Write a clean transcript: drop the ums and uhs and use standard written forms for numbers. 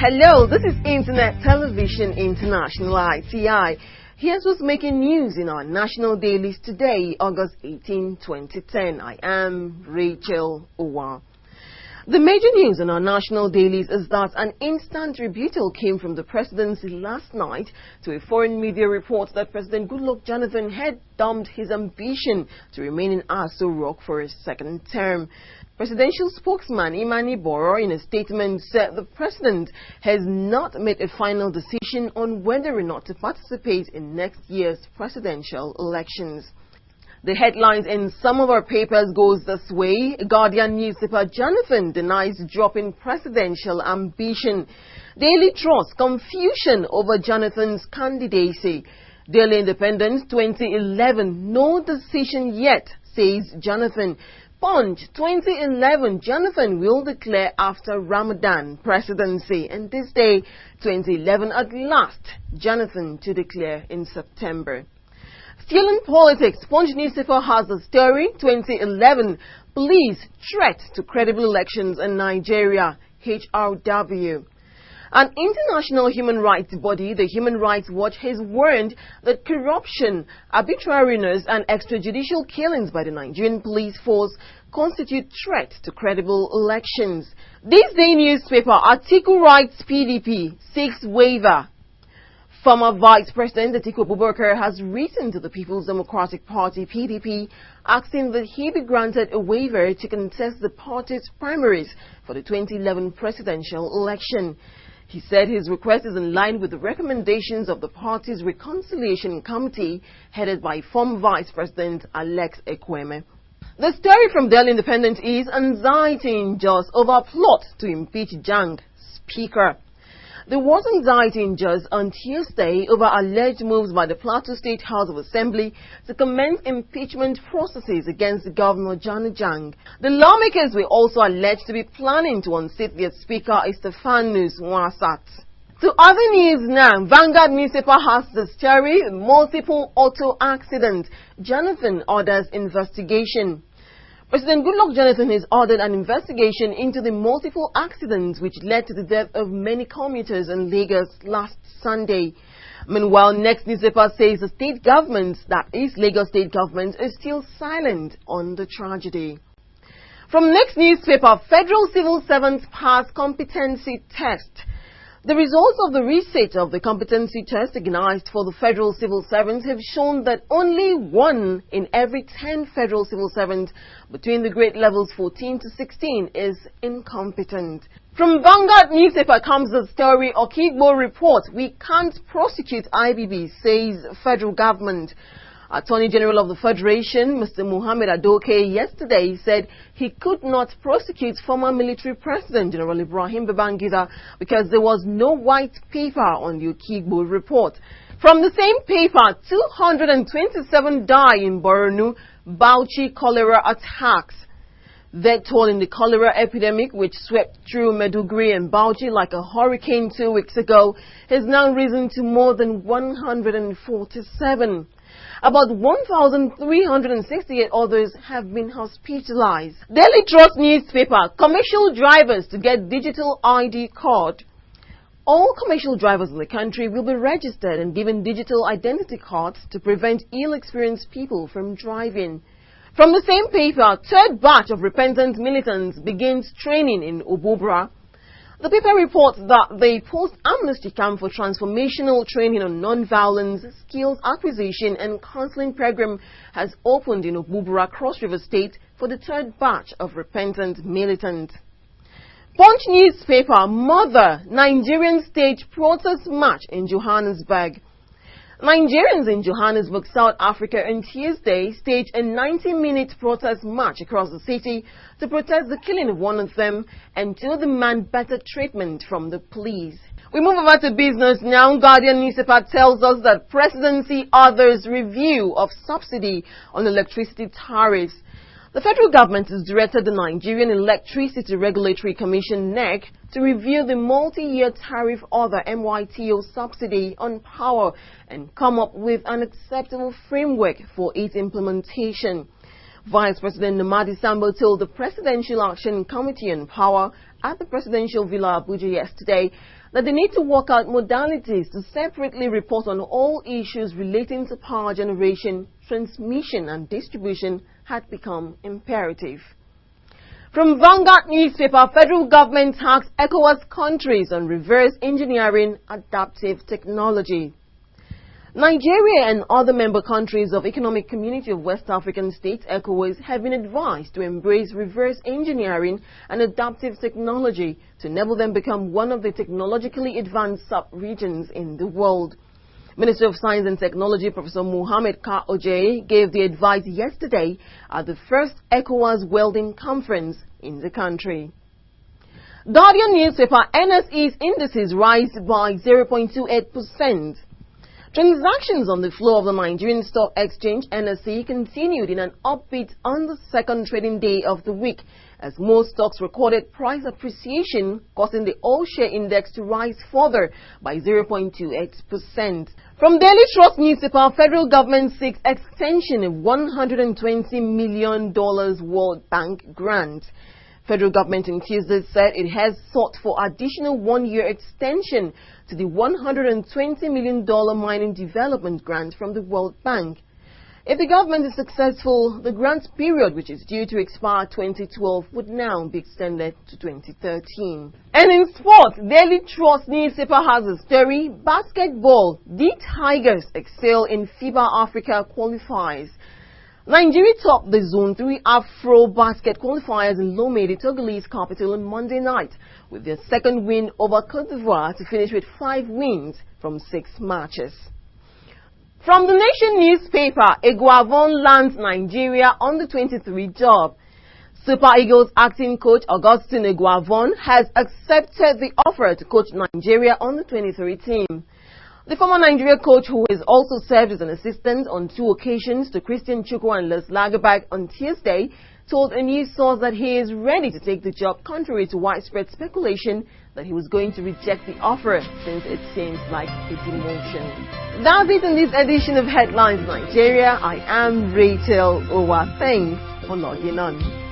Hello, this is Internet Television International ITI. Here's what's making news in our national dailies today, August 18, 2010. I am Rachel Owa. The major news in our national dailies is that an instant rebuttal came from the presidency last night to a foreign media report that President Goodluck Jonathan had dumped his ambition to remain in Aso Rock for a second term. Presidential spokesman Imani Boro in a statement said the president has not made a final decision on whether or not to participate in next year's presidential elections. The headlines in some of our papers goes this way. Guardian newspaper: Jonathan denies dropping presidential ambition. Daily Trust: confusion over Jonathan's candidacy. Daily Independent: 2011, no decision yet, says Jonathan. Punch: 2011, Jonathan will declare after Ramadan presidency. And this day, 2011, at last, Jonathan to declare in September. Still in politics, Punch newspaper has the story: 2011, police threat to credible elections in Nigeria, HRW. An international human rights body, the Human Rights Watch, has warned that corruption, arbitrariness and extrajudicial killings by the Nigerian police force constitute threat to credible elections. This day newspaper: Atiku writes PDP seeks waiver. Former Vice President Atiku has written to the People's Democratic Party (PDP) asking that he be granted a waiver to contest the party's primaries for the 2011 presidential election. He said his request is in line with the recommendations of the party's Reconciliation Committee headed by former Vice President Alex Ekweme. The story from Daily Independent is anxiety in Jos over plot to impeach Jang Speaker. There was anxiety in Jos on Tuesday over alleged moves by the Plateau State House of Assembly to commence impeachment processes against Governor Johnny Jang. The lawmakers were also alleged to be planning to unseat their Speaker, Estefanus Nwasat. To other news now, Vanguard newspaper has the story: multiple auto accidents. Jonathan orders investigation. President Goodluck Jonathan has ordered an investigation into the multiple accidents which led to the death of many commuters in Lagos last Sunday. Meanwhile, Next newspaper says the state government, that is Lagos state government, is still silent on the tragedy. From Next newspaper: federal civil servants pass competency test. The results of the reset of the competency test organized for the federal civil servants have shown that only 1 in every 10 federal civil servants between the grade levels 14 to 16 is incompetent. From Vanguard newspaper comes the story: Okigbo report, we can't prosecute IBB, says federal government. Attorney General of the Federation, Mr. Muhammad Adoke, yesterday said he could not prosecute former military President General Ibrahim Babangida because there was no white paper on the Okigbo report. From the same paper, 227 die in Borno, Bauchi cholera attacks. That toll in the cholera epidemic, which swept through Maiduguri and Bauchi like a hurricane 2 weeks ago, has now risen to more than 147. About 1,368 others have been hospitalized. Daily Trust newspaper: commercial drivers to get digital ID card. All commercial drivers in the country will be registered and given digital identity cards to prevent ill-experienced people from driving. From the same paper, third batch of repentant militants begins training in Obubra. The paper reports that the post-amnesty camp for transformational training on non-violence, skills acquisition and counseling program has opened in Obubra, Cross River State, for the third batch of repentant militants. Punch newspaper: mother, Nigerians stage protest march in Johannesburg. Nigerians in Johannesburg, South Africa, on Tuesday staged a 90-minute protest march across the city to protest the killing of one of them and to demand better treatment from the police. We move over to business now. Guardian newspaper tells us that presidency orders review of subsidy on electricity tariffs. The federal government has directed the Nigerian Electricity Regulatory Commission (NEC) to review the multi-year tariff order (MYTO) subsidy on power and come up with an acceptable framework for its implementation. Vice President Namadi Sambo told the Presidential Action Committee on Power at the Presidential Villa Abuja yesterday that they need to work out modalities to separately report on all issues relating to power generation, transmission and distribution had become imperative. From Vanguard newspaper, federal government tax ECOWAS countries on reverse engineering adaptive technology. Nigeria and other member countries of Economic Community of West African States, ECOWAS, have been advised to embrace reverse engineering and adaptive technology to enable them become one of the technologically advanced sub-regions in the world. Minister of Science and Technology Professor Mohammed Ka Oje gave the advice yesterday at the first ECOWAS Welding Conference in the country. Guardian newspaper, NSE's indices rise by 0.28%. Transactions on the floor of the Nigerian Stock Exchange, NSE, continued in an upbeat on the second trading day of the week, as most stocks recorded price appreciation, causing the all-share index to rise further by 0.28%. From Daily Trust newspaper, federal government seeks extension of $120 million World Bank grant. Federal government on Tuesday said it has sought for additional one-year extension to the $120 million mining development grant from the World Bank. If the government is successful, the grant period, which is due to expire 2012, would now be extended to 2013. And in sports, Daily Trust newspaper has a story: basketball, the Tigers excel in FIBA Africa qualifiers. Nigeria topped the Zone 3 Afro Basket qualifiers in Lomé, the Togolese capital, on Monday night, with their second win over Cote d'Ivoire to finish with 5 wins from 6 matches. From the Nation newspaper, Eguavon lands Nigeria on the 23 job. Super Eagles acting coach Augustine Eguavon has accepted the offer to coach Nigeria on the 23 team. The former Nigeria coach, who has also served as an assistant on 2 occasions to Christian Chukwu and Les Lagerbach on Tuesday, told a news source that he is ready to take the job, contrary to widespread speculation that he was going to reject the offer, since it seems like a demotion. That's it in this edition of Headlines Nigeria. I am Rachel Owa. Thanks for logging on.